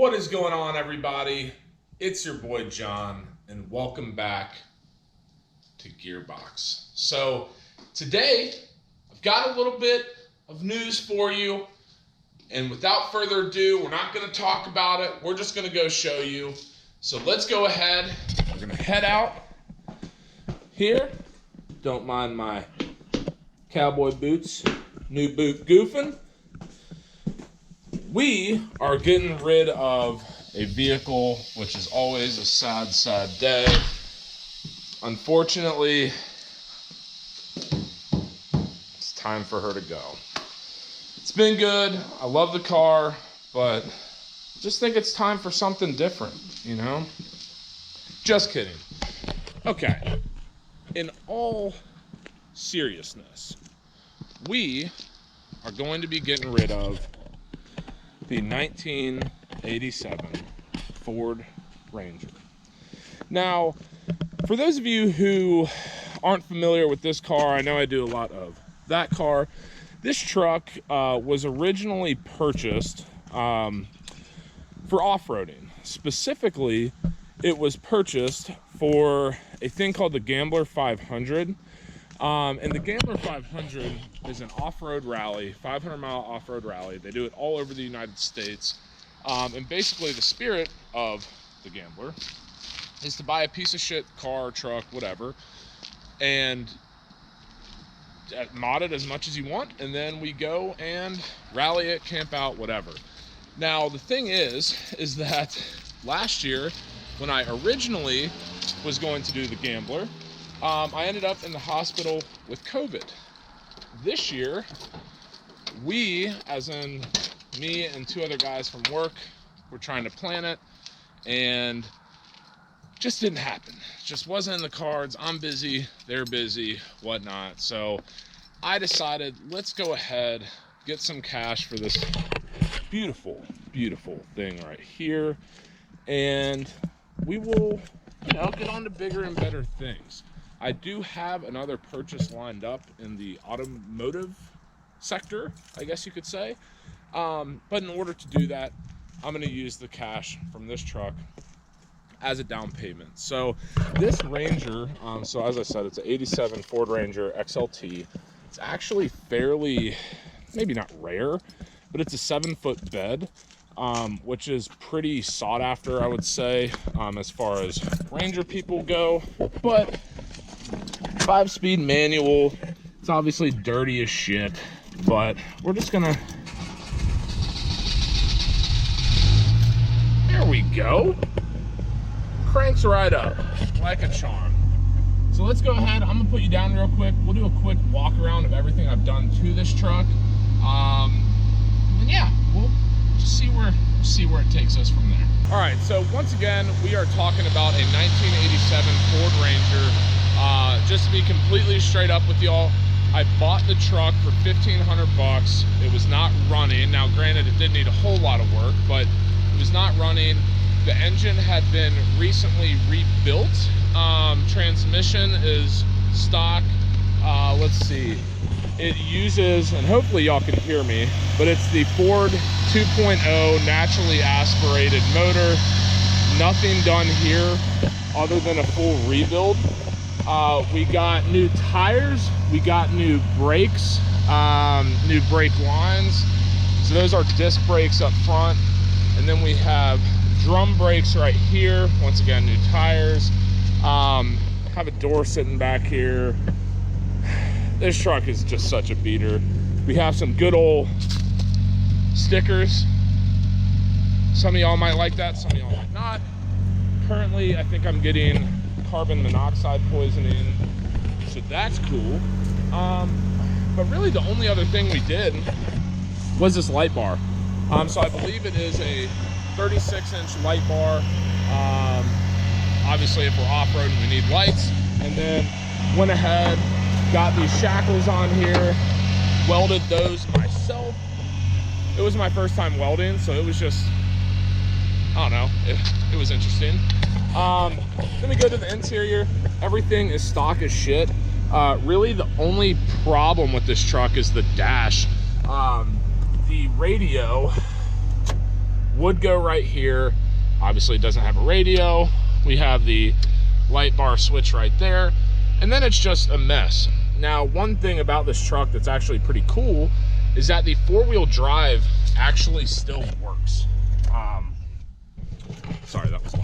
What is going on, everybody? It's your boy John, and welcome back to Gearbox. So today I've got a little bit of news for you, and without further ado, we're not going to talk about it. We're just going to go show you. So let's go ahead. We're going to head out here. Don't mind my cowboy boots. New boot goofing. We are getting rid of a vehicle, which is always a sad, sad day. Unfortunately, it's time for her to go. It's been good. I love the car, but just think it's time for something different, you know? Just kidding. Okay. In all seriousness, we are going to be getting rid of the 1987 Ford Ranger. Now, for those of you who aren't familiar with this car, I know I do a lot of that car. This truck was originally purchased for off-roading. Specifically, it was purchased for a thing called the Gambler 500. And the Gambler 500 is an off-road rally, 500-mile off-road rally. They do it all over the United States. And basically the spirit of the Gambler is to buy a piece of shit car, truck, whatever, and mod it as much as you want, and then we go and rally it, camp out, whatever. Now, the thing is that last year, when I originally was going to do the Gambler, I ended up in the hospital with COVID. This year, we, as in me and two other guys from work, were trying to plan it, and just didn't happen. Just wasn't in the cards. I'm busy, they're busy, whatnot. So I decided, let's go ahead, get some cash for this beautiful, beautiful thing right here, and we will, get on to bigger and better things. I do have another purchase lined up in the automotive sector, I guess you could say. But in order to do that, I'm going to use the cash from this truck as a down payment. So this Ranger, so as I said, it's an 87 Ford Ranger XLT. It's actually fairly, maybe not rare, but it's a 7-foot bed, which is pretty sought after, I would say, as far as Ranger people go. But 5-speed manual, it's obviously dirty as shit, but we're just gonna, there we go, cranks right up like a charm. So let's go ahead, I'm gonna put you down real quick, we'll do a quick walk around of everything I've done to this truck, and yeah, we'll just see where it takes us from there. All right, so once again, we are talking about a 1987 Ford Ranger. Just to be completely straight up with y'all, I bought the truck for $1,500. It was not running. Now, granted, it did need a whole lot of work, but it was not running. The engine had been recently rebuilt. Transmission is stock. Let's see. It uses, and hopefully y'all can hear me, but it's the Ford 2.0 naturally aspirated motor. Nothing done here other than a full rebuild. We got new tires, we got new brakes, new brake lines. So those are disc brakes up front. And then we have drum brakes right here. Once again, new tires. Have a door sitting back here. This truck is just such a beater. We have some good old stickers. Some of y'all might like that, some of y'all might not. Currently, I think I'm getting carbon monoxide poisoning, so that's cool. But really the only other thing we did was this light bar. So I believe it is a 36-inch light bar. Obviously if we're off-roading we need lights, and then went ahead, got these shackles on here, welded those myself. It was my first time welding, so it was just, I don't know, it was interesting. Then we go to the interior. Everything is stock as shit. Really the only problem with this truck is the dash. The radio would go right here. Obviously it doesn't have a radio. We have the light bar switch right there, and then it's just a mess. Now, one thing about this truck that's actually pretty cool is that the four-wheel drive actually still works. Sorry, that was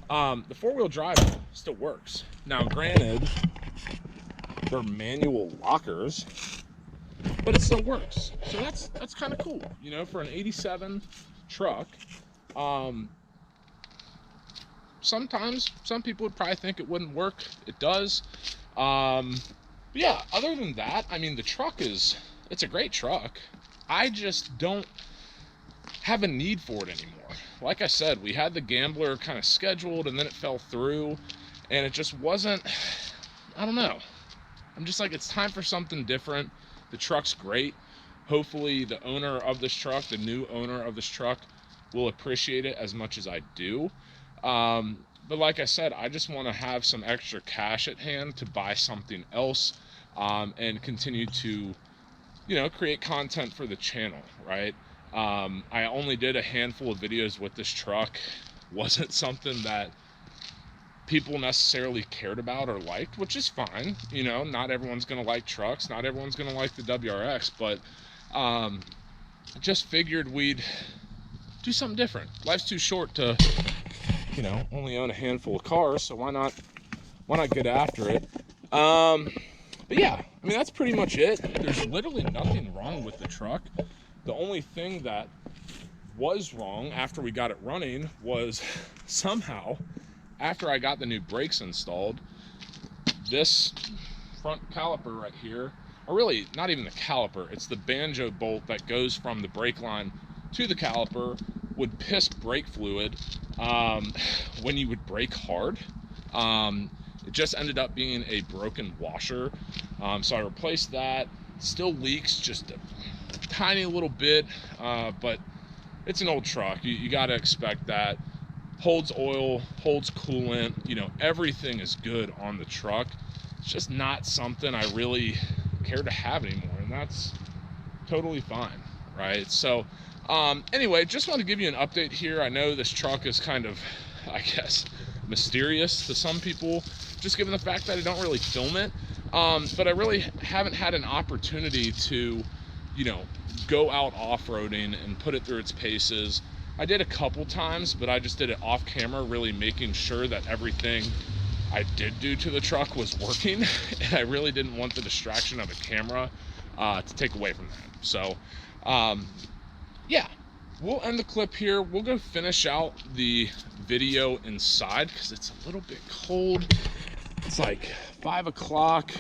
loud. The four-wheel drive still works. Now, granted, they're manual lockers, but it still works. So that's kind of cool, you know, for an 87 truck. Sometimes some people would probably think it wouldn't work. It does. But yeah, other than that, I mean, the truck it's a great truck. I just don't have a need for it anymore. Like I said, we had the Gambler kind of scheduled and then it fell through, and it just wasn't, I don't know. I'm just like, it's time for something different. The truck's great. Hopefully the owner of this truck, the new owner of this truck, will appreciate it as much as I do. But like I said, I just want to have some extra cash at hand to buy something else, and continue to, you know, create content for the channel, right? I only did a handful of videos with this truck. Wasn't something that people necessarily cared about or liked, which is fine. You know, not everyone's going to like trucks. Not everyone's going to like the WRX, but just figured we'd do something different. Life's too short to, you know, only own a handful of cars, so why not get after it? But yeah, I mean, that's pretty much it. There's literally nothing wrong with the truck. The only thing that was wrong after we got it running was somehow, after I got the new brakes installed, this front caliper right here, or really not even the caliper, it's the banjo bolt that goes from the brake line to the caliper, would piss brake fluid when you would brake hard. It just ended up being a broken washer, so I replaced that. Still leaks just a tiny little bit, but it's an old truck. You got to expect that. Holds oil, holds coolant, you know, everything is good on the truck. It's just not something I really care to have anymore, and that's totally fine, right? So anyway, just want to give you an update here. I know this truck is kind of, I guess, mysterious to some people, just given the fact that I don't really film it, but I really haven't had an opportunity to, you know, go out off-roading and put it through its paces. I did a couple times, but I just did it off camera, really making sure that everything I did do to the truck was working, and I really didn't want the distraction of a camera to take away from that. So yeah, we'll end the clip here. We'll go finish out the video inside because it's a little bit cold. It's like 5 o'clock.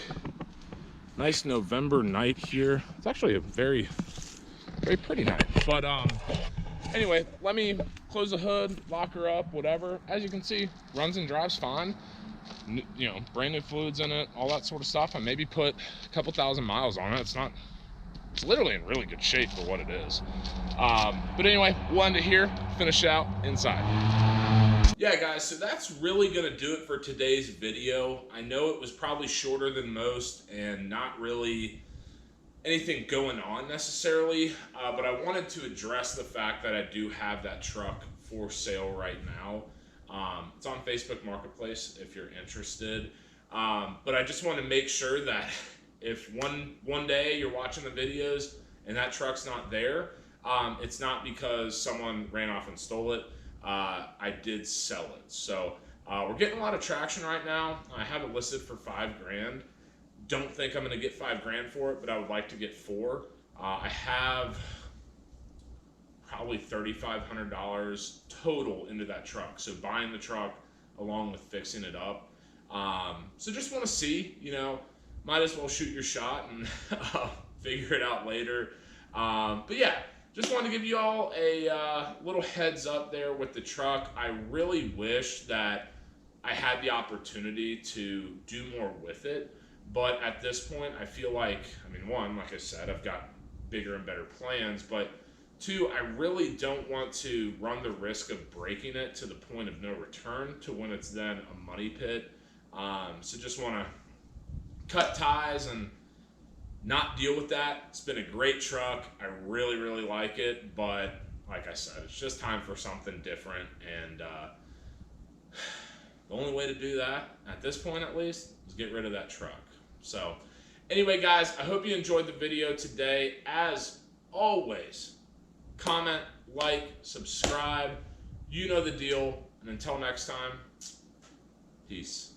Nice November night here. It's actually a very, very pretty night. But anyway, let me close the hood, lock her up, whatever. As you can see, runs and drives fine. You know, brand new fluids in it, all that sort of stuff. I maybe put a couple thousand miles on it. It's literally in really good shape for what it is. But anyway, we'll end it here, finish out inside. Yeah, guys, so that's really going to do it for today's video. I know it was probably shorter than most and not really anything going on necessarily, but I wanted to address the fact that I do have that truck for sale right now. It's on Facebook Marketplace if you're interested, but I just want to make sure that if one day you're watching the videos and that truck's not there, it's not because someone ran off and stole it. I did sell it. So we're getting a lot of traction right now. I have it listed for $5,000. Don't think I'm going to get $5,000 for it, but I would like to get $4,000. I have probably $3,500 total into that truck. So buying the truck along with fixing it up. So just want to see, you know, might as well shoot your shot and figure it out later. But yeah, just wanted to give you all a little heads up there with the truck. I really wish that I had the opportunity to do more with it. But at this point, I feel like, I mean, one, like I said, I've got bigger and better plans. But two, I really don't want to run the risk of breaking it to the point of no return to when it's then a money pit. So just want to cut ties and not deal with that. It's been a great truck. I really, really like it, but like I said, it's just time for something different. And the only way to do that, at this point at least, is get rid of that truck. So anyway, guys, I hope you enjoyed the video today. As always, comment, like, subscribe. You know the deal. And until next time, peace.